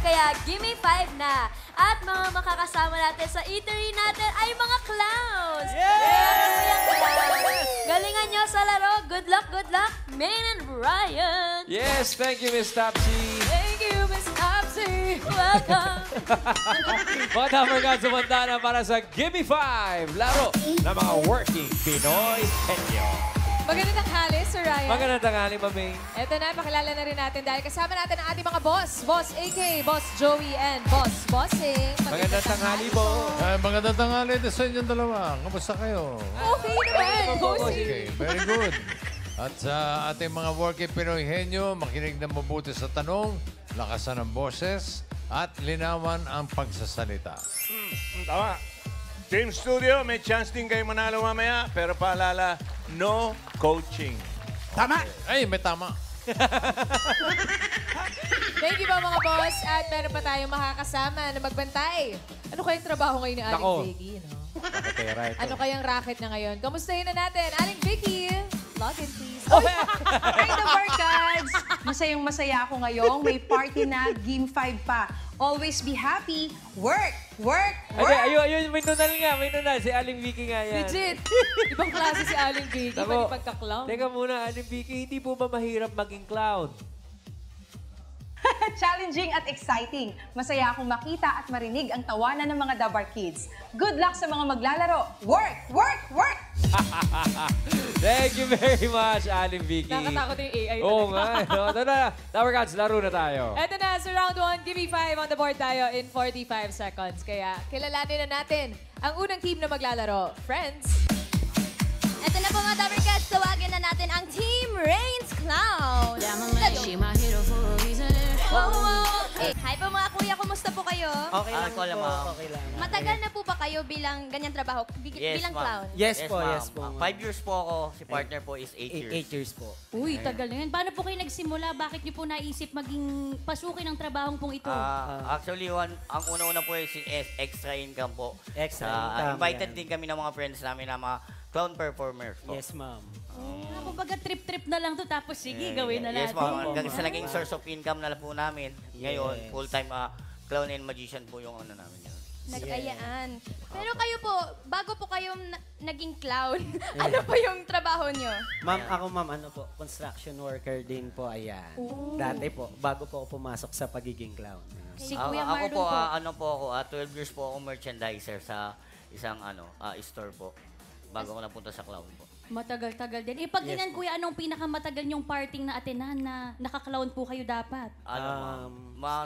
kaya gimme 5 na. At mga makakasama natin sa eatery natin ay mga clowns. Galingan nyo sa laro. Good luck, Maine and Brian. Yes, thank you, Miss Topsy. Thank you, Miss Topsy. Welcome. Mga Dapper Cats, sumanda na para sa Gimme 5, laro ng mga working Pinoy henyo. Magandang tanghali, Sir Ryan. Magandang tanghali, Mami. Ito na, pakilala na rin natin dahil kasama natin ang ating mga boss. Boss AK, Boss Joey, and Boss Bossing. Magandang tanghali po. Magandang tanghali din sa inyong dalawa. Kamusta kayo? Okay naman, Bossing. Okay, very good. At sa ating mga working Pinoy henyo, makinig na mabuti sa tanong, lakasan ang boses, at linawan ang pagsasalita. Tama. Team Studio, may chance din kayo manalo mamaya. Pero paalala, no coaching. Tama! Ay, may tama. Thank you po mga boss. At meron pa tayong makakasama na magbantay. Ano kayang trabaho ngayon ni Aling Nako. Vicky? No? Nakatera ito. Ano kayang racket na ngayon? Kamustahin na natin. Aling Vicky, log in please. Hi, the Barkads! Masayang-masaya ako ngayong may party na, Game 5 pa. Always be happy. Work, work, work! Ay, ayun, may nunal nga, may nunal. Si Aling Vicky nga yan. Legit. Ibang klase si Aling Vicky. Tamo. Pati pagka-clown. Teka muna, Aling Vicky, hindi po ba mahirap maging clown? Challenging at exciting. Masaya akong makita at marinig ang tawanan ng mga Dabar Kids. Good luck sa mga maglalaro. Work, work, work! Thank you very much, Aling Vicky. Nakatakot yung AI Oo talaga. nga. Ito na, Tower Cats, laro na tayo. Eto na, sa round 1, give me 5 on the board tayo in 45 seconds. Kaya kilalanin na natin ang unang team na maglalaro. Friends! Ito na po mga Dabber Cats, tawagin na natin ang Team Rains Clown. Let's go. Hi po mga kuya, kumusta po kayo? Okay lang po, okay lang. Matagal na po ba kayo bilang ganyang trabaho, bilang clown? Yes po. 5 years po ako, si partner po is 8 years. 8 years po. Uy, tagal na yan. Paano po kayo nagsimula? Bakit niyo po naisip maging pasukin ang trabahong pong ito? Actually, ang una-una po is extra income po. Extra income, Invited yan. din kami ng mga friends namin na mga clown performers po. Yes, ma'am. Kumbaga trip-trip na lang to tapos sige, gawin na Yes natin. ma'am, hanggang sa naging source of income na po namin. Ngayon, Yes. full-time clown and magician po yung ano namin yun. Nag-ayaan. Pero kayo po, bago po kayo naging clown, ano po yung trabaho nyo? Ma'am, ako ma'am, ano po, construction worker din po, ayan. Dati po, bago po ako pumasok sa pagiging clown. Si Kuya Ako Marlon po, po. ano po ako, 12 years po ako merchandiser sa isang store po. Bago ako napunta sa clown po. Matagal-tagal din. Pag ganyan, Kuya, anong pinakamatagal niyong parting na atenahan na naka-clown po kayo dapat? Mga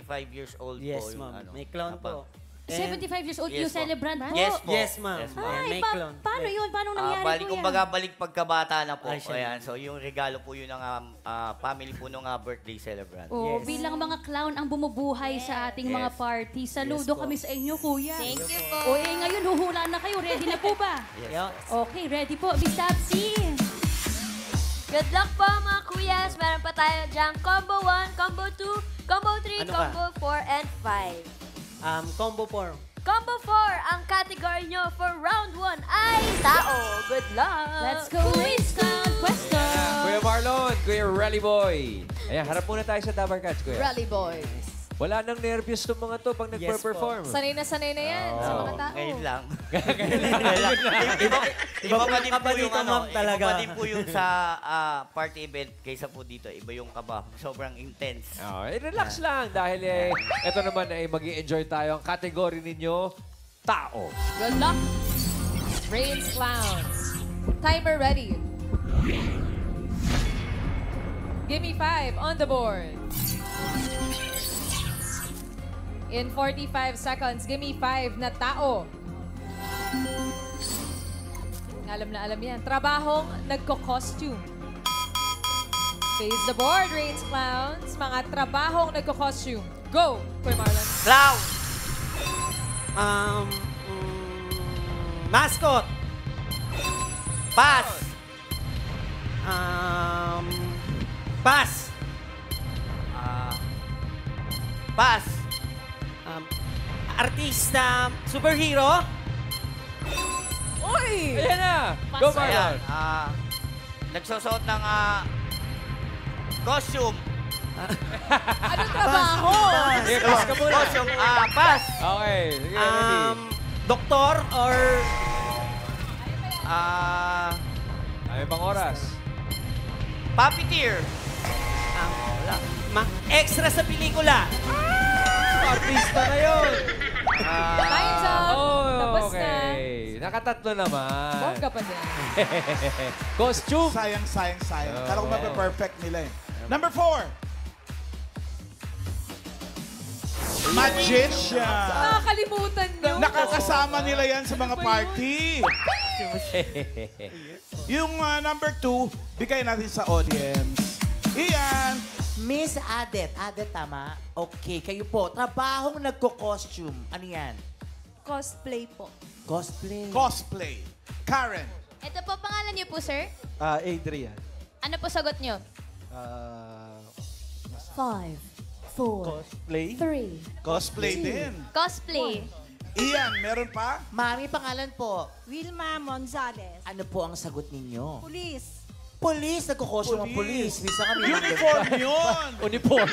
75 years old Yes, po yung ma'am. May clown po. 75 years old, Yes you po. celebrant po? Yes po. Yes, ma'am. Yes, ma'am. Ay, May clown. paano yun? Paano nangyari Balik, po yan? kumbaga, balik pagkabata na po. Ay, siya. Ayan, so yung regalo po yun ng family po ng birthday celebrant. Oh, Yes. bilang mga clown ang bumubuhay sa ating mga Yes. party. Saludo Yes po. kami sa inyo, Kuya. Thank you po. O ngayon, huhula na kayo. Ready na po ba? Yes. Okay, ready po. Miss Tapsy. Good luck po mga kuyas. Meron pa tayo dyan combo 1, combo 2, combo 3, Ano ka? combo 4, and 5. Combo form. Combo 4, ang category nyo for round 1 ay tao. Good luck! Let's go, Miss Clown Pwesto. Kuya Marlon, Kuya Rally Boy. Ayan, harap muna tayo sa Dabar Cats, Kuya. Rally Boys. Wala nang nervyos itong mga to pag nagpa-perform. Sanay na yan sa mga tao. Ngayon lang. Iba pa din po yung dito, ma'am, talaga. Iba pa din po yung sa party event kaysa po dito. Iba yung kaba. Sobrang intense. Relax lang dahil ito naman ay mag-i-enjoy tayo. Ang category ninyo, tao. Good luck. Rains Clowns. Timer ready. Give me 5 on the board. In 45 seconds, give me 5 na tao. Alam na alam yan. Trabahong nagko-costume. Face the board, Rains Clowns. Mga trabahong nagko-costume. Go, Kuya Marlon. Clown! Mascot. Pass! Pass. Pass! Artista, superhero. Uy! Ayan na! Go, Marlon! Ayan, nagsusuot ng costume. Anong trabaho? Sige, pass ka muna. Pass. Okay, sige, ready. Doktor or... Ay, pang oras. Puppeteer. Extra sa pelikula. Artista na yun. Time's up. Tapos na. Okay. Nakatatlo naman. Bongga pa din. Costume. Sayang. Kala ko mape-perfect nila eh. Number 4. Magician. Nakakalimutan nyo. Nakakasama nila yan sa mga party. Yung number 2, bigay natin sa audience. Ian. Miss Adet. Adet, tama? Okay, kayo po. Trabahong nagko-costume. Ano yan? Cosplay po. Cosplay. Karen. Ito po, pangalan niyo po, sir? Adrian. Ano po sagot niyo? 5, 4, Cosplay? 3. Cosplay din. Cosplay. Ian, meron pa? Mami, pangalan po. Wilma Monzales. Ano po ang sagot ninyo? Police. Police. Nagko-costume ang police. Bisa kami. Uniform yun. Uniform.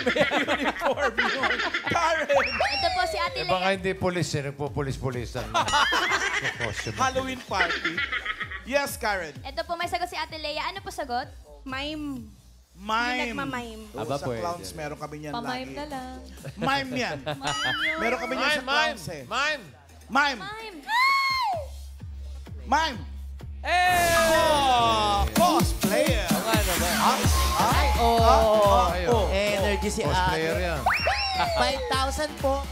Uniform yun. Karen. Ito po si Ate Eh, baka Lea. hindi police eh. Nagpo-police-policean. Costume. Halloween party. Yes, Karen. Ito po may sagot si Ate Lea. Ano po sagot? Mime. Mime. Nagmamime. Aba, Sa pwede. clowns, meron kami niyan Pamime lagi. na lang. Mime yan. Meron kami niyan sa clowns eh. Mime! Mime. Mime. Mime. Eh! Cosplayer. Nga naman. Energy si Cosplayer Ate. yan. 5,000 po.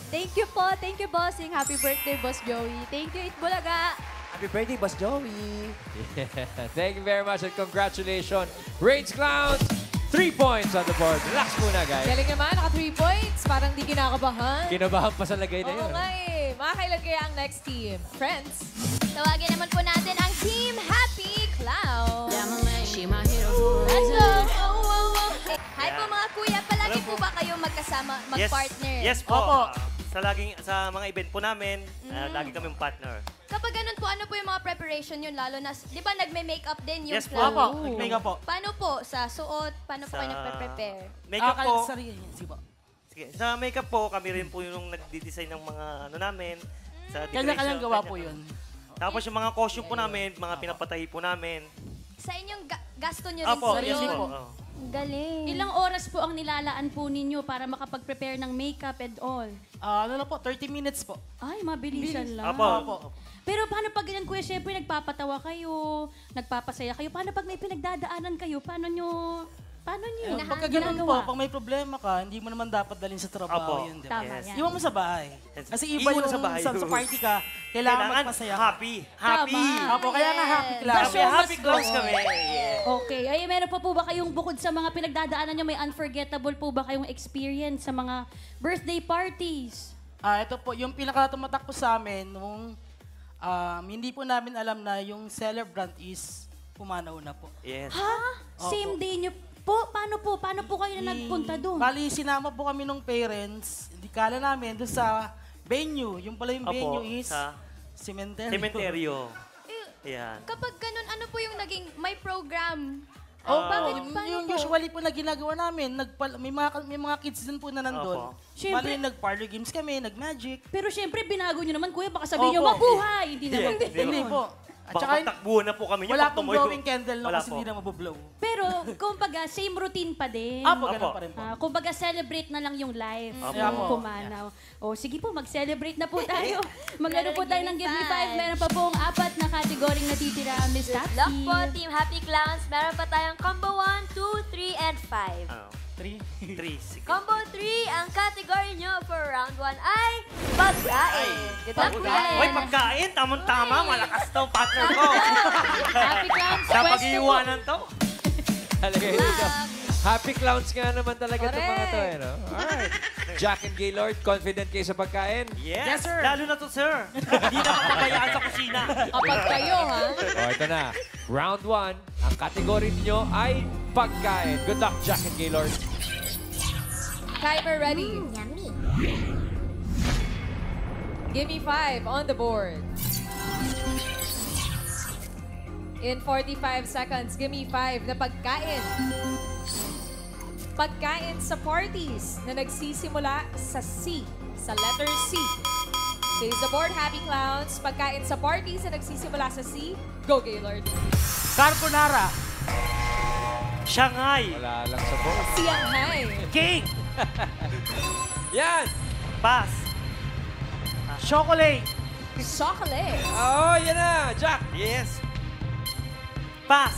Thank you po. Thank you, bossing. Happy birthday, Boss Joey. Thank you, Itbulaga. Happy birthday, Boss Joey. Thank you very much and congratulations. Rage Clowns, 3 points on the board. Relax muna, guys. Galing naman, naka 3 points. Parang di kinakabahan. Kinabahan pa sa lagay na Oo yun. nga eh. Makakailan kaya ang next team? Friends. Tawagin naman po natin ang Team Happy Clown. Let's go! Hi po mga kuya. Palagi po ba kayo magkasama, mag-partner? Yes po. Opo. Sa mga event po namin, lagi kami partner. Kapag ganun po, ano po yung mga preparation yun? Lalo na, di ba nagme-makeup din yung Yes po. clown? Opo. Nag-makeup po. Paano po? Sa suot? Paano po kayo nagpe-prepare? Makeup po. Sige po. Sige, sa makeup po, kami rin po yung nagdi-design ng mga ano namin. Sa decoration. Kanya-kanyang gawa po yun. Tapos yung mga costume po namin, mga pinapatahi po namin. Sa inyong gasto nyo rin Apo, po yes yun. po. Ang galing. Ilang oras po ang nilalaan po ninyo para makapag-prepare ng makeup and all? Ano na po, 30 minutes po. Ay, mabilisan lang. Apo. Pero paano pag ganyan, kuya? Siyempre, nagpapatawa kayo, nagpapasaya kayo. Paano pag may pinagdadaanan kayo? Paano nyo Pagka ganun po, pag may problema ka, hindi mo naman dapat dalhin sa trabaho Apo. yun. Diba? Tama yan. Iwan mo sa bahay. Kasi iba Iwan yung sa bahay. sa party ka, kailangan magpasaya. happy. Happy. Opo, kaya nga happy The class. show must Happy go clowns on. kami. Yeah. Okay. Ay, meron pa po ba kayong bukod sa mga pinagdadaanan nyo, may unforgettable po ba kayong experience sa mga birthday parties? Ito po, yung pinaka-tumatak po sa amin, nung hindi po namin alam na yung celebrant is pumanaw na po. Yes. Ha? Same day nyo po? Paano po? Paano po kayo na nagpunta doon? Bali, sinama po kami ng parents, hindi kala namin, doon sa venue. Yung pala yung Opo, venue is sa cemetery. Cementerio. Yan. Kapag ganun, ano po yung naging may program? Bakit? Paano Yung po? usually po na ginagawa namin, may mga kids din po na nandun. Opo. Siyempre- Bali, nag-parlor games kami, nag-magic. Pero syempre, binago nyo naman, kuya. Baka sabihin nyo, Opo. mabuhay! Hindi naman po. Hindi po. At Baka saka, magtakbuhan na po kami. wala pong blowing candle na Wala kasi po. hindi na mabublow. Pero, kumbaga, same routine pa din. Ganun Opo. pa rin po. Kumbaga, celebrate na lang yung life. Opo. Yung pumanaw. O, sige po, mag-celebrate na po tayo. Maglaro po tayo ng Give Me 5. Meron pa pong 4 na kategoring natitira, Miss Tapsi. Luck po, Team Happy Clowns. Meron pa tayong combo 1, 2, 3, and 5. 3. 3. Combo 3, ang category nyo for round 1 ay pagkain. Good luck po. Uy, pagkain. Tamang-tama. Malakas to, partner ko. Happy Clowns, Sa pwesto po. pag-iwanan to. Talaga dito. Happy Clowns nga naman talaga itong mga to, eh, no? Alright. Jack and Gaylord, confident kayo sa pagkain? Yes, sir. Lalo na to, sir. Hindi na mapabayaan sa kusina. Kapag kayo, ha? O, ito na. Round 1, ang kategory niyo ay pagkain. Good luck, Jack and Gaylord. Timer ready. Yummy. Give me 5 on the board. In 45 seconds, give me 5 na pagkain. Pagkain sa parties na nagsisimula sa C. Sa letter C. Face the board, Happy Clowns. Pagkain sa parties na nagsisimula sa C. Go, Gaylord. Carbonara. Shanghai. Wala lang sa board. Shanghai. Cake. Yan! Pass. Chocolate. Chocolate. Oh, yan na! Jack! Yes. Pass.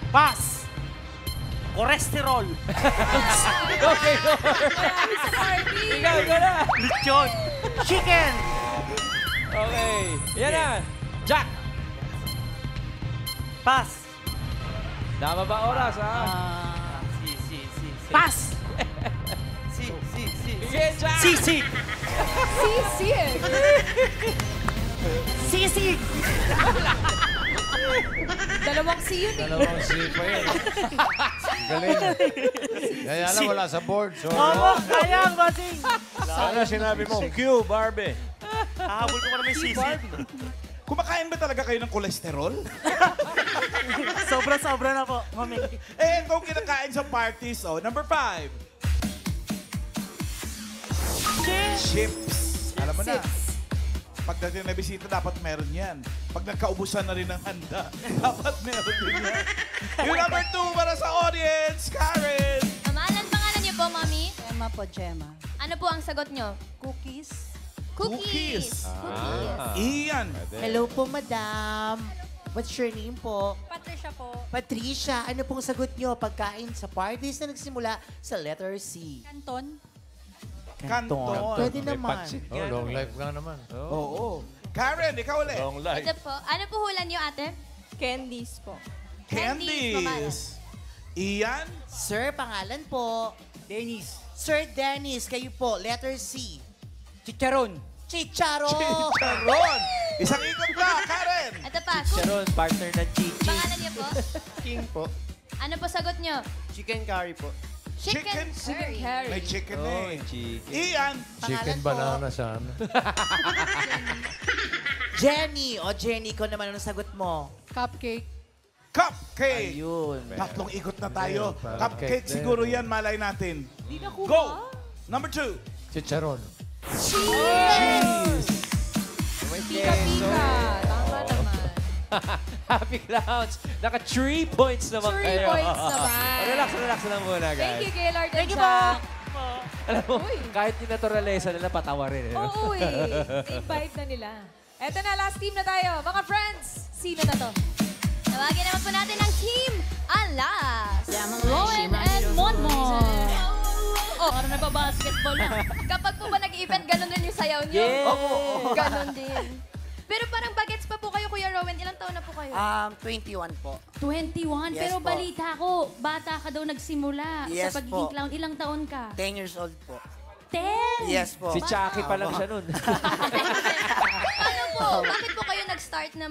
Pass. Cholesterol. Okay, Marami sa party. ikaw na! Lechon. Chicken. Okay, yan na! Jack! Pass. Tama ba oras, ha? Si. Pass! Sige, Jack! Sisig. Sisig. Sisig! Dalawang C yun eh. Dalawang C pa yun. Galing. Kaya lang, wala sa board. Sorry. Oo, kaya, bossing! Sana sinabi mo, Q, Barbie. Hahabol ko pa naman yung sisig. Kumakain ba talaga kayo ng kolesterol? Sobra-sobra na po, mami. Eh, itong kinakain sa parties, oh. Number 5. Chips. Alam mo na. Pagdating na bisita, dapat meron yan. Pag nagkaubusan na rin ng handa, dapat meron din yan. Yung number 2 para sa audience, Karen. Mamalan pangalan niyo po, Mami? Gemma po, Gemma. Ano po ang sagot niyo? Cookies. Cookies. Ian. Hello po, madam. What's your name po? Patricia po. Patricia, ano pong sagot nyo? Pagkain sa parties na nagsimula sa letter C. Canton. Canton. Pwede May naman. patsit. Oh, long life ka naman. Oo. Karen, ikaw ulit. Long life. Ito po. Ano po hulan niyo, ate? Candies po. Candies. Ian. Sir, pangalan po. Dennis. Sir Dennis, kayo po, letter C. Chicharon. Chicharon. Chicharon. Isang ikot na, Karen. Ito pa. Sharon, partner ng Chichi. Pangalan niyo po? King po. Ano po sagot niyo? Chicken curry po. Chicken curry. May chicken Oh, eh. chicken. Ian. Chicken banana sana. Jenny. O, Jenny, ko naman, anong sagot mo? Cupcake. Cupcake. Ayun. Tatlong ikot na tayo. Ayun, Cupcake cake siguro din. yan, malay natin. Di nakuha. Go. Number 2. Chicharon. Cheese. May Pika-pika. Tama naman. Happy Clowns. Naka 3 points naman 3 kayo. points naman. Relax lang muna, guys. Thank you, Gaylord. Thank you po. Alam mo, Uy. kahit yung naturalesa nila, patawa rin. Eh. Oo eh. Invite na nila. Eto na, last team na tayo. Mga friends, sino na to? Tawagin naman po natin ang Team Alas. Rowan and Monmon. Oh, parang nagpa-basketball na. Kapag po ba nag-event, ganun din yung sayaw niyo? Yes. Oo. Ganun din. Pero parang bagets pa po kayo, Kuya Rowan. Ilang taon na po kayo? 21 po. 21, Yes pero po. balita ko, bata ka daw nagsimula Yes sa pagiging po. clown. Ilang taon ka? 10 years old po. 10? Yes po. Si Chucky pa lang siya nun. Ano po? Bakit po kayo nag-start na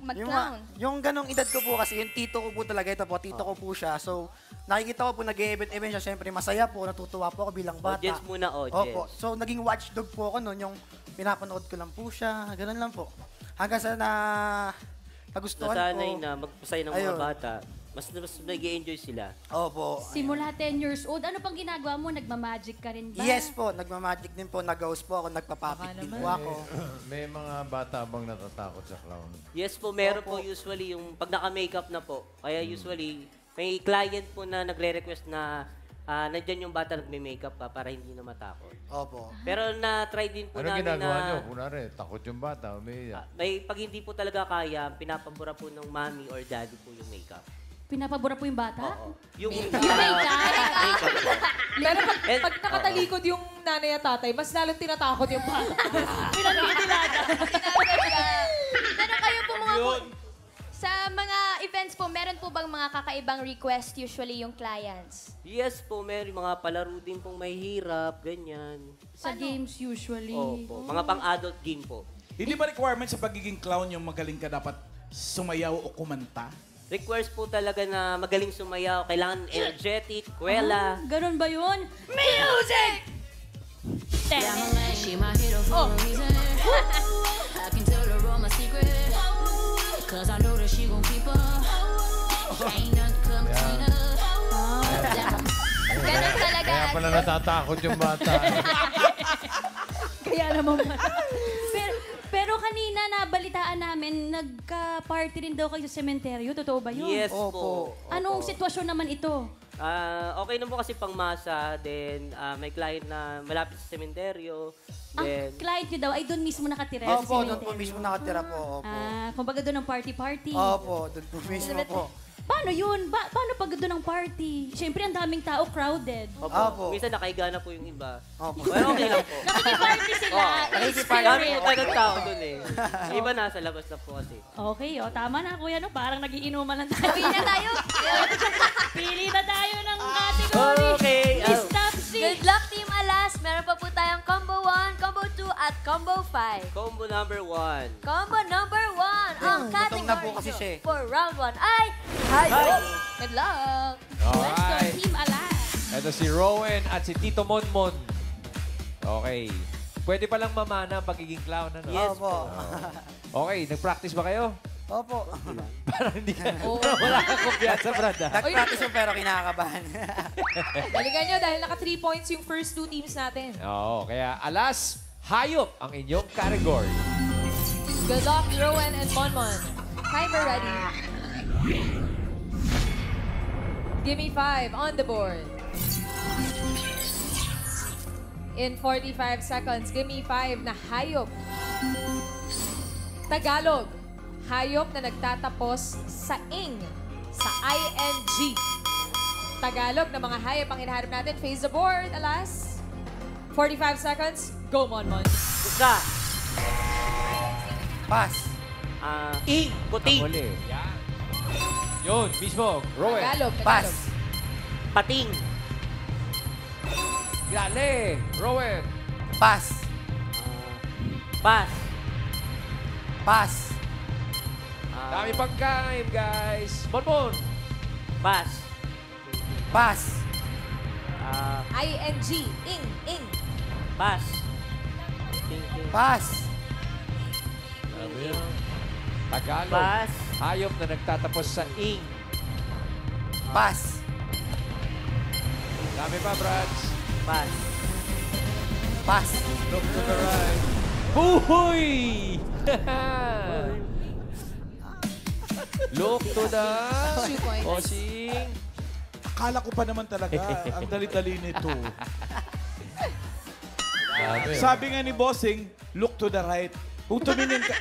mag-clown? Yung ganong edad ko po kasi, yung tito ko po talaga, ito po, tito ko po siya. So, nakikita ko po nag-event siya. Siyempre, masaya po, natutuwa po ako bilang bata. Audience muna, audience. Opo. So, naging watchdog po ako noon, yung pinapanood ko lang po siya. Ganun lang po. Hanggang sa nagustuhan Nasanay ko. na magpasaya ng Ayun. mga bata. Mas nag-i-enjoy sila. Opo. Simula 10 years old, ano pang ginagawa mo? Nagmamagic ka rin ba? Yes po, nagmamagic din po, nag-ghost po ako, nagpapapik din po ako. May mga bata bang natatakot sa clown? Yes po, meron po usually yung pag naka-makeup na po. Kaya usually, may client po na nagre-request na nandyan yung bata nagme-makeup pa para hindi na matakot. Opo. Pero na-try din po Ano namin ginagawa na... nyo? Kunwari, takot yung bata, umiiyak. may pag hindi po talaga kaya, pinapabura po ng mommy or daddy po yung makeup. Pinapabura po yung bata? Oo. Yung makeup? Pero pag nakatalikod yung nanay at tatay, mas lalong tinatakot yung bata. Pinaninilaga. Pero kayo po mga sa mga events po, meron po bang mga kakaibang request usually yung clients? Yes po, meron mga palaro din pong mahirap, ganyan. Sa games usually. Opo, mga pang-adult game po. Hindi ba requirement sa pagiging clown yung magaling ka dapat sumayaw o kumanta? Requires po talaga na magaling sumayaw, kailangan energetic, kwela. Ganun ba yun? Music! Oh. a secret. Cause I know that she gon' keep up. Ain't nothing come between us. Ganun talaga. Kaya pala natatakot yung bata. Kaya naman pero kanina nabalitaan namin, nagka-party rin daw kayo sa sementeryo. Totoo ba yun? Yes po. Anong sitwasyon naman ito? Okay na po kasi pangmasa. Then, may client na malapit sa sementeryo. Ang Then, client nyo daw ay doon mismo nakatira sa Opo, sementeryo. doon po mismo nakatira po. Opo. Kumbaga doon ang party-party. Opo, doon po mismo po. Paano yun? Paano pag doon ang party? Siyempre, ang daming tao, crowded. Opo. Minsan nakahiga na po yung iba. Opo. Pero okay lang po. Nakikiparty sila. Nakikiparty. Dami po tayo ng tao doon eh. Yung iba nasa labas na po kasi. Okay, tama na, kuya. No? Parang nagiinuman lang tayo. Pili na tayo. Pili na tayo ng category. Okay. Miss Topsy. Good luck, Team Alas. Meron pa po tayong Combo 1, Combo 2, at Combo 5. Combo number 1. Combo number 1. Ang gutom na po category kasi siya eh. for round 1 ay Hayop. Good luck. Let's go, Alright. Team Alas. Ito si Rowan at si Tito Monmon. Okay. Pwede palang mamana ang pagiging clown, ano? Yes po. Okay, nag-practice ba kayo? Opo. Parang hindi ka, wala kang kumpiyansa, Brad. Nag-practice po pero kinakabahan. Balikan nyo dahil naka 3 points yung first 2 teams natin. Oo, kaya Alas, hayop ang inyong category. Good luck, Rowan and Monmon. Timer ready. Give me 5 on the board. In 45 seconds, give me 5 na hayop. Tagalog, hayop na nagtatapos sa ing, sa ing. Tagalog na mga hayop ang hinahanap natin. Face the board, Alas. 45 seconds, go, Monmon. Isa. Pass. Ing. Puting. Huli. Yan. Yun, mismo. Rowan. Tagalog, Pass. Pating. Gale. Rowan. Pass. Pass. Pass. Dami pagkain, guys. Monmon. Pass. Pass. ing, ing. Pass. Pass. Tagalog. Pass. Hayop na nagtatapos sa ing. Pass. Dami pa, Brads. Pass. Pass. Look to the right. Buhoy! Look to the... 2 points. Bossing. Akala ko pa naman talaga, ang dali-dali nito. Sabi nga ni Bossing, look to the right. Kung tumingin ka...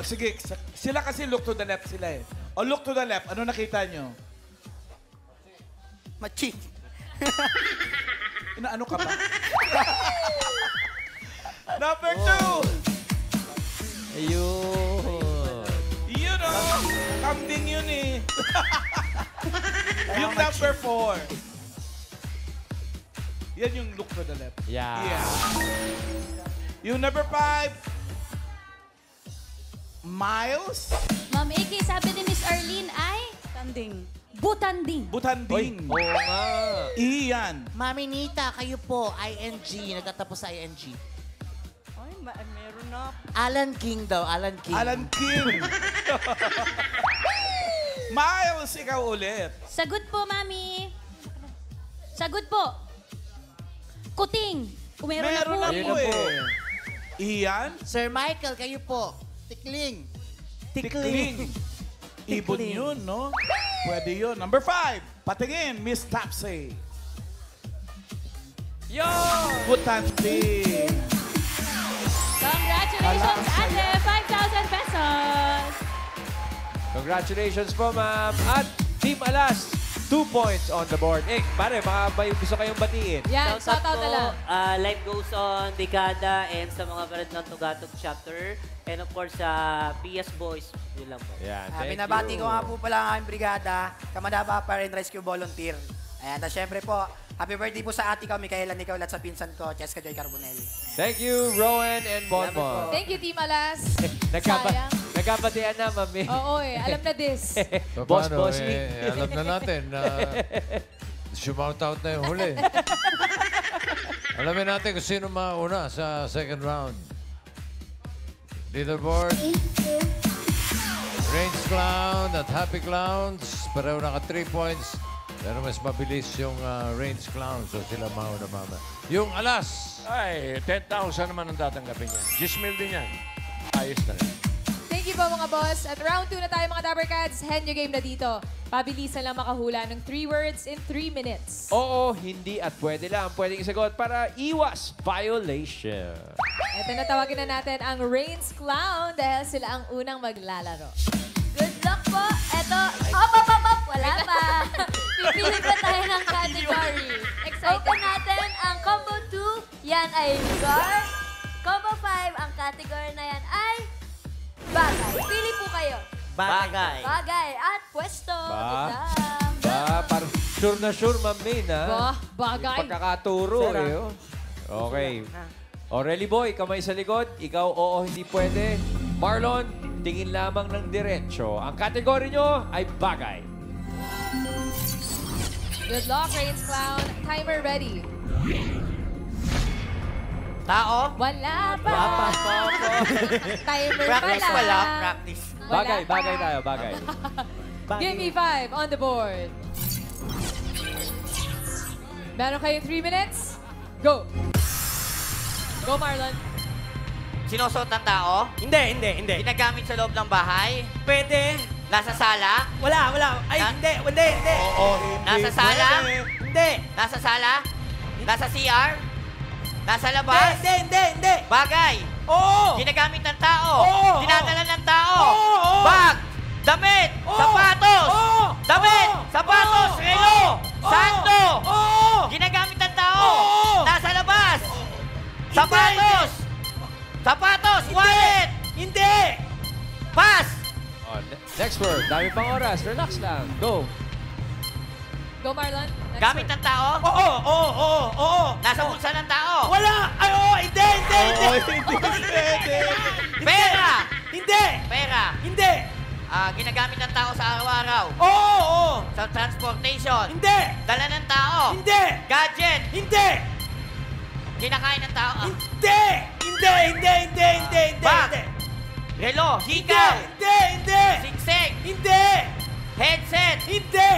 sige, sila kasi look to the left sila eh. O look to the left, ano nakita nyo? Maching. Ano ka ba? Number 2! Ayun. Yun o! Kambing yun eh. Yung number 4. Yan yung look to the left. Yeah. Yung number 5. Miles? Ma'am Iki, sabi ni Miss Arlene ay... Tanding. Butanding. Butanding. Oo nga. Iyan. Mami Nita, kayo po, ING. Nagtatapos sa ING. Ay, meron na. Alan King daw, Alan King. Alan King. Miles, ikaw ulit. Sagot po, Mami. Sagot po. Kuting. Kung meron na po. Iyan? Sir Michael, kayo po. Tikling. Tikling. Ibon yun, no? Pwede yun. Number 5. Patingin, Miss Topsy. Yo! Butanding. Congratulations, Ate. 5,000 pesos. Congratulations po, ma'am. At Team Alas, 2 points on the board. Pare, may gusto kayong batiin. Yan, shout out na lang. Life Goes On, Dekada, and sa mga parad ng Tugatog chapter. And of course, sa PS Boys. Yun lang po. Yan, thank Binabati you. ko nga po pala ang aking brigada, Kamadaba Fire and Rescue Volunteer. Ayan, at syempre po, happy birthday po sa ate ko, Micaela Nicol, at sa pinsan ko, Cheska Joy Carbonell. Thank you, Rowan and Bonbon. Thank you, Team Alas. Sayang. Nagkabatian na, mami. Oo alam na this. So, Boss, paano, boss. alam na natin na shout out na yung huli. Alamin natin kung sino mauna sa second round. Leaderboard. Range Clown at Happy Clowns. Pareho naka 3 points. Pero mas mabilis yung Range Clown. So sila mauna mama. Yung alas. Ay, 10,000 naman ang tatanggapin niya. 10,000 din yan. Ayos na rin. Thank you po mga boss. At round 2 na tayo mga Dabber Cats. Henyo game na dito. Pabilisan lang makahula ng 3 words in 3 minutes. Oo, hindi at pwede lang. Pwedeng isagot para iwas violation. Ito na tawagin na natin ang Rains Clown dahil sila ang unang maglalaro. Good luck po. Eto, hop. Wala pa. Pipili pa tayo ng category. Open natin ang combo 2. Yan ay lugar. Combo 5, ang category na yan ay bagay. Pili po kayo. Bagay. Bagay at pwesto. Parang sure na sure, Ma'am Main, ha? Bagay. Pagkakaturo, eh. Oh. Okay. Relly Boy, kamay sa likod. Ikaw, oo, hindi pwede. Marlon, tingin lamang ng diretsyo. Ang kategory nyo ay bagay. Good luck, Rains Clown. Timer ready. Tao? Wala pa. Timer Practice pala. wala. Practice. Bagay tayo, bagay. Give me 5 on the board. Meron kayong 3 minutes. Go. Go, Marlon. Sinusuot ng tao? Hindi. Ginagamit sa loob ng bahay? Pwede. Nasa sala? Wala. Ay, hindi. Nasa sala? Hindi. Nasa sala? Nasa CR? Nasa labas? Hindi. Bagay? Oo. Ginagamit ng tao? Oo. Dinadala ng tao? Oo. Bag? Damit? Sapatos? Oo. Damit? Sapatos? Oo. Relo? Oo. Santo? Oo. Ginagamit ng tao? Oo. Nasa labas? Sapatos? Sapatos? Wallet? Hindi. Pass? Oh, next word. Dami pang oras. Relax lang. Go. Go, Marlon. Next Gamit ng tao? Oo. Nasa bulsa ng tao? Wala. Ay, hindi. Pera? Hindi. Pera? Hindi. Ginagamit ng tao sa araw-araw? Oo. Sa transportation? Hindi. Dala ng tao? Hindi. Gadget? Hindi. Kinakain ng tao? Hindi. Bag? Relo? Hikaw? Hindi. Singsing? Hindi. Headset? Hindi.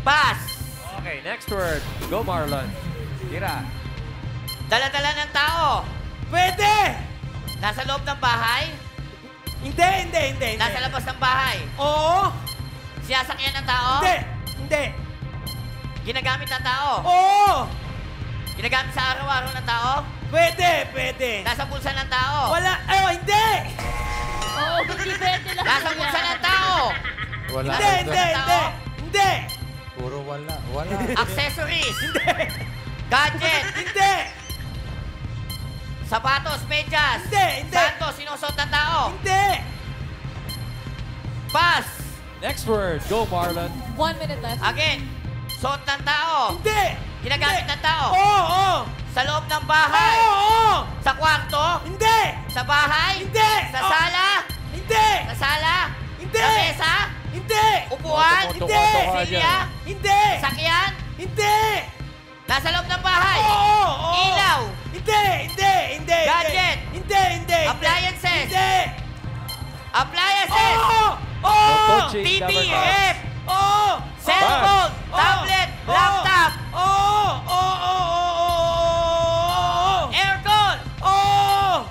Pass? Okay, next word. Go, Marlon. Tira. Dala-dala ng tao? Pwede. Nasa loob ng bahay? Hindi. Nasa labas ng bahay? Oo. Sinasakyan ng tao? Hindi. Ginagamit ng tao? Oo. Ginagamit sa araw-araw ng tao? Pwede. Nasa bulsa ng tao? Wala. Ay, hindi. Oo, hindi pwede lang. Nasa bulsa ng tao? Wala. Hindi. Puro wala. Accessories? Gadget? Hindi. Sapatos, medyas? Hindi. Santo, sinusuot ng tao? Hindi. Pass? Next word. Go, Marlon. 1 minute left. Again, suot ng tao? Hindi. Ginagamit ng tao? Oo. Sa loob ng bahay? Oo. Sa kwarto? Hindi. Sa bahay? Hindi. Sa sala? Hindi. Sa sala? Hindi. Sa mesa? Hindi. Upuan? Hindi. Silya? Hindi. Sakyan? Hindi. Nasa loob ng bahay? Oo. Ilaw? Hindi. Gadget? Hindi. Appliances? Hindi. Appliances? Oo. Coaching, TV, cover pa. rep, Oo. cellphone, tablet, laptop, Oo. aircon,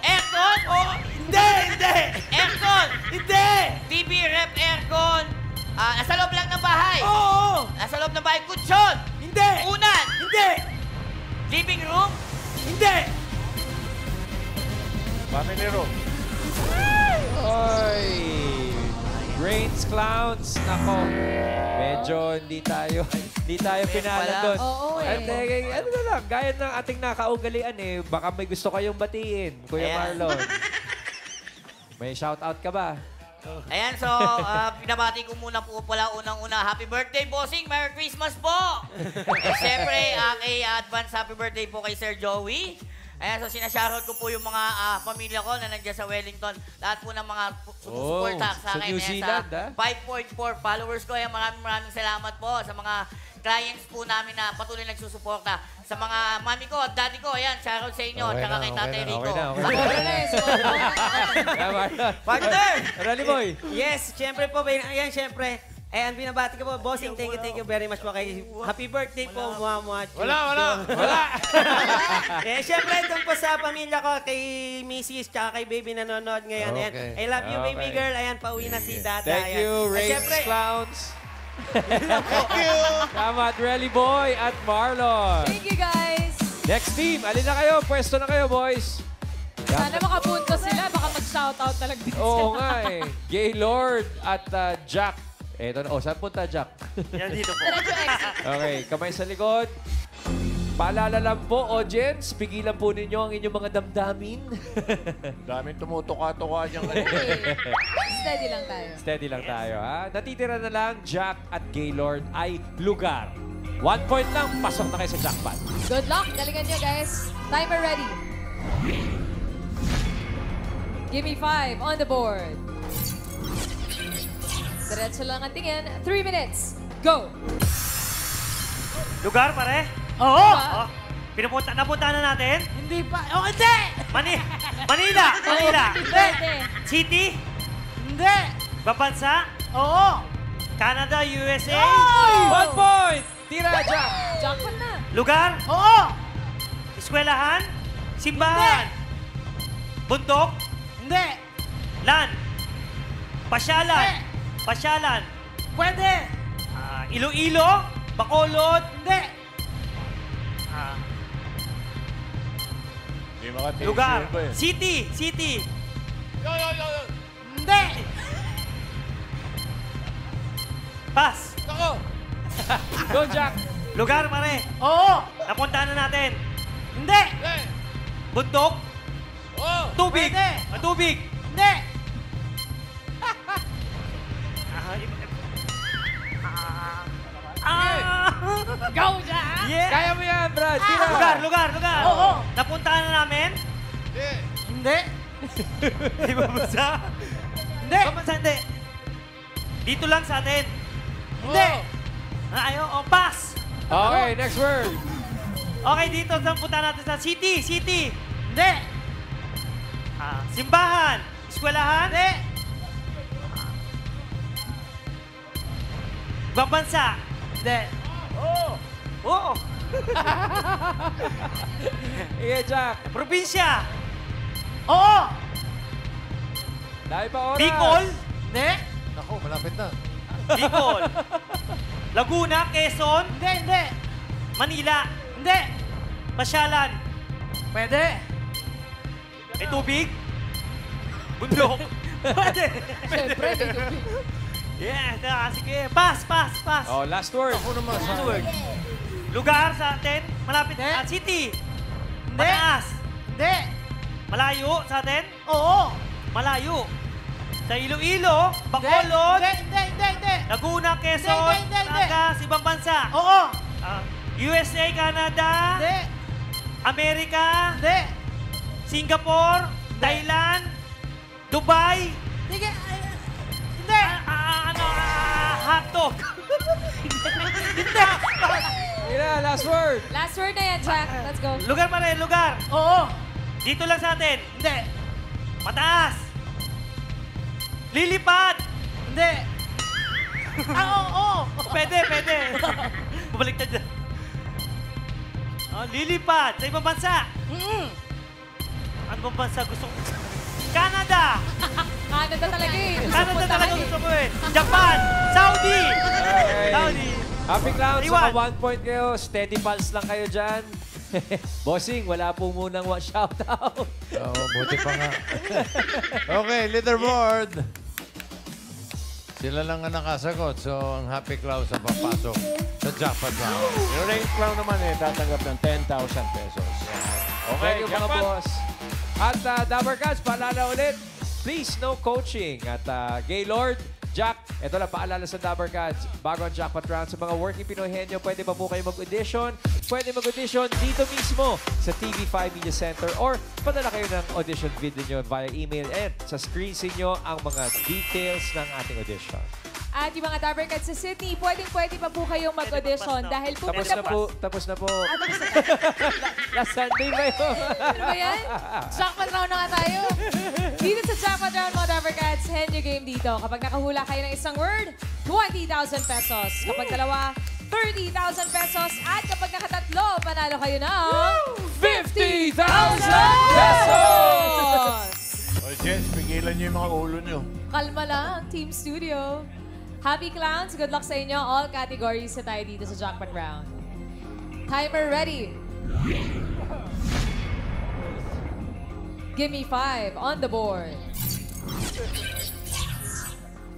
aircon, Hindi. aircon, Hindi. TV, rep, aircon, nasa loob lang ng bahay, Oo. nasa loob ng bahay, kutsyon, Hindi. unan, Hindi. living room, Hindi. Family room. Oy! Brains Clowns. Nako. Medyo hindi tayo pinala doon. Oo, eh. Ano na lang, gaya ng ating nakaugalian eh. Baka may gusto kayong batiin, Kuya Ayan. Marlon. May shoutout ka ba? Ayan, so, pinabati ko muna po pala unang-una. Happy birthday, bossing! Merry Christmas po! At syempre, kay advance happy birthday po kay Sir Joey. Ayan, so sinashoutout ko po yung mga pamilya ko na nandiyan sa Wellington. Lahat po ng mga sumusuporta sa sa akin. New Ayan, Zealand, sa 5.4 followers ko. Ayan, maraming salamat po sa mga clients po namin na patuloy nagsusuporta. Sa mga mami ko at daddy ko, ayan, shoutout sa inyo. Tsaka kay Tatay Rico. Partner! Rally Boy. Yes, syempre po, ayan, syempre. Ayan, binabati ko po, bossing, thank you very much po kay happy birthday po, Mama. Wala! Eh, syempre, doon po sa pamilya ko, kay Mrs. tsaka kay baby nanonood ngayon. Ayan, Okay. I love you, baby Okay. girl. Ayan, pauwi na si Dada. Thank Ayan. you, At Race syempre, Clowns. Thank you. Tama, Rally Boy at Marlon. Thank you, guys. Next team, alin na kayo? Pwesto na kayo, boys. Sana makapunto sila. Baka mag-shoutout talaga din Oo sila. nga eh. Gaylord at Jack. Eto na. Saan punta, Jack? Yan dito po. Okay, kamay sa likod. Paalala lang po, audience, pigilan po ninyo ang inyong mga damdamin. Daming tumutuka-tuka dyan. Steady lang tayo. Steady lang tayo, ha? Natitira na lang, Jack at Gaylord ay lugar. 1 point lang, pasok na kayo sa jackpot. Good luck. Galingan nyo, guys. Timer ready. Give me 5 on the board. Diretso lang ang tingin. 3 minutes. Go! Lugar, pare? Oo! Oh, napunta na natin? Hindi pa. Oh, hindi! Manila! Hindi! City? Hindi! Babansa? Oo! Canada, USA? 1 point! Tira, Jack! Jackpot na. Lugar? Oo! Eskwelahan? Simbahan? Bundok? Hindi! Land? Pasyalan? Pasyalan? Pwede! Iloilo? Bacolod? Hindi! Lugar? City? City? Hindi! Pass. Go, Jack! Lugar, pare? Oo! Napuntahan na natin. Hindi! Bundok? Tubig? Pwede! Tubig? Hindi! Go, Jack! Yeah! Kaya mo yan, Brad! Tira! Lugar! Oo! Napuntahan na namin? Hindi! Di ba bansa? Hindi! Bansa, hindi. Dito lang sa atin. Hindi! Ayaw, pass! Okay, next word. Okay, dito saan punta natin sa city? City? Hindi! Simbahan? Eskwelahan? Hindi! Ibang bansa? Hindi! Oo. Sige, Jack. Probinsya? Oo! Dahil pa oras. Bicol? Hindi! Naku, malapit na. Bicol? Laguna? Quezon? Hindi! Hindi! Manila? Hindi! Pasyalan? Pwede! May tubig? Bundok? Pwede. Siyempre, may tubig. Yeah, sige. Pass. Oh, last word. Ako naman. Last word. Lugar sa atin? Malapit. Hindi. City? Hindi! Mataas? Hindi! Malayo sa atin? Oo! Malayo. Sa Iloilo, Bacolod, Hindi! Laguna, Quezon, Hindi. Naga, ibang bansa. Oo! USA, Canada, Hindi! Amerika, Hindi! Singapore, Thailand, Dubai, Sige! Hindi! hotdog. Tira, last word. Last word na yan, Jack. Let's go. Lugar pa rin, lugar. Oo! Dito lang sa atin. Hindi! Mataas. Lilipad. Hindi! Oo! Pwede. Bumalik na dyan. Lilipad sa ibang bansa. Ano bang bansa gusto ko? Canada! Canada talaga eh. Canada talaga gusto ko eh. Japan! Saudi! Okay. Saudi! Happy Clowns, Iwan. naka 1 point kayo. Steady pulse lang kayo dyan. Bossing, wala po munang shoutout. Oo, buti pa nga. Okay, leaderboard. Sila lang ang nakasagot. So, ang Happy Clowns ang papasok sa jackpot round. Yung Race Clown naman tatanggap ng 10,000 pesos. Thank you, mga boss. At Dabber Cats, paalala ulit, please, no coaching. At Gaylord, Jack, ito lang paalala sa Dabber Cats. Bago ang jackpot round sa mga working Pinoy henyo, pwede pa po kayo mag-audition. Pwede mag-audition dito mismo sa TV5 Media Center or padala kayo ng audition video nyo via email and sa screen nyo ang mga details ng ating audition. At yung mga Dabber Cats sa Sydney, pwede pa po kayong mag-audition dahil Tapos na po. Tapos na po. Tapos na Last Sunday ba yun? Ano ba yan? Jackpot round na nga tayo. Dito sa Jackpot round, mga Dabber Cats, henyo game dito. Kapag nakahula kayo ng isang word, 20,000 pesos. Kapag dalawa, 30,000 pesos. At kapag nakatatlo, panalo kayo ng 50,000 pesos! Oy, Jens, pigilan niyo yung mga ulo niyo. Kalma lang, Team Studio. Happy Clowns, good luck sa inyo. All categories na tayo dito sa Jackpot round. Timer ready. Give me 5 on the board.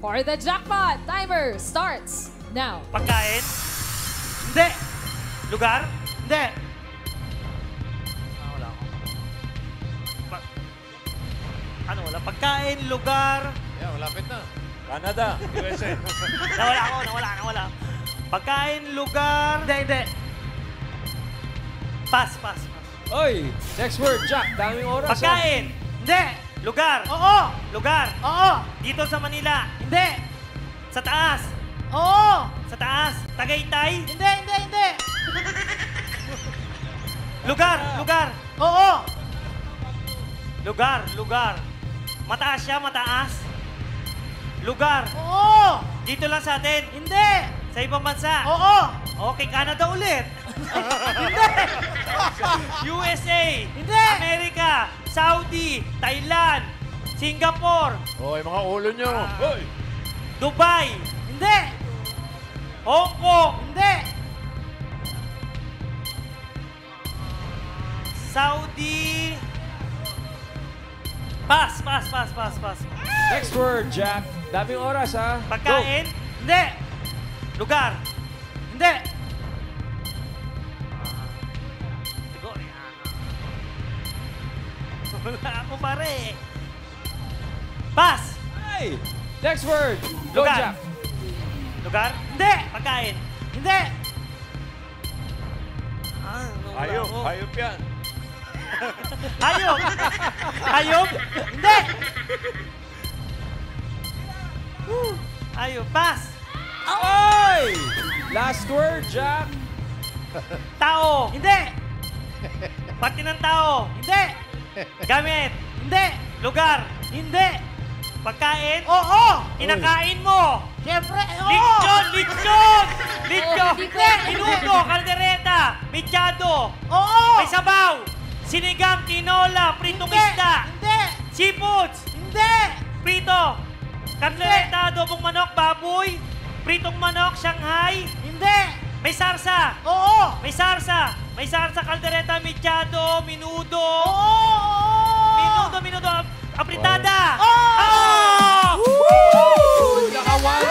For the jackpot, timer starts now. Pagkain? Hindi. Lugar? Hindi. Wala ako. Ano wala? Pagkain, lugar? Yeah, malapit na. Canada, USA. Nawala. Pagkain, lugar? Hindi. Pass. Oy, next word, Jack. Daming oras. Pagkain? Hindi. Lugar? Oo. Lugar? Oo. Dito sa Manila? Hindi. Sa taas? Oo. Sa taas? Tagaytay? Hindi. Lugar? Oo. Lugar. Mataas siya, mataas? Lugar? Oo. Dito lang sa atin? Hindi. Sa ibang bansa? Oo. Okay, Canada ulit. Hindi. USA. Hindi. Amerika. Saudi. Thailand. Singapore. Oy, mga ulo niyo. Hoy. Dubai. Hindi. Hong Kong. Hindi. Saudi. Pass. Next word, Jack. Daming oras, ha? Pagkain? Hindi. Lugar? Hindi. Wala ako pare. Pass. Hey! Next word. Go, Lugar. Jack. Lugar? Hindi. Pagkain? Hindi. Hayop yan. Hayop? Hindi. Hayop. Pass. Oy! Last word, Jack. Tao? Hindi. Parte ng tao? Hindi. Gamit? Hindi. Lugar? Hindi. Pagkain? Oo. Kinakain mo? Siyempre, oo. Lechon! Minuto, kaldereta, mechado. Oo. May sabaw. Sinigang, tinola, pritong isda. Hindi. Seafoods. Hindi. Prito. Kaldereta, adobong manok, baboy. Pritong manok, Shanghai. Hindi. May sarsa. Oo. May sarsa, kaldereta, mechado, minudo. Oo. Minudo. Apritada. Naka 1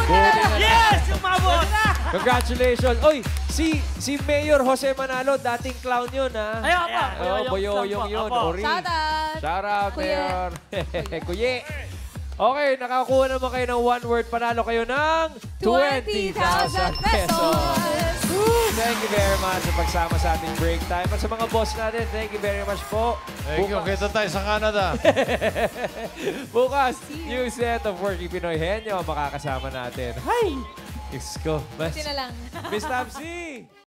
point! Yes! Umabot! Congratulations! Oy, si Mayor Jose Manalo, dating clown yun, ha? Ay, opo. Boyoyong yun. Ori. Shout out, Mayor. Kuye. Okay, nakakuha naman kayo ng 1 word. Panalo kayo ng 20,000 pesos. Thank you very much sa pagsama sa ating break time. At sa mga boss natin, thank you very much po. Thank you. Kita tayo sa Canada. Bukas, new set of Working Pinoy Henyo makakasama natin. Hi! Diyos ko. Buti na lang. Miss Tabsi!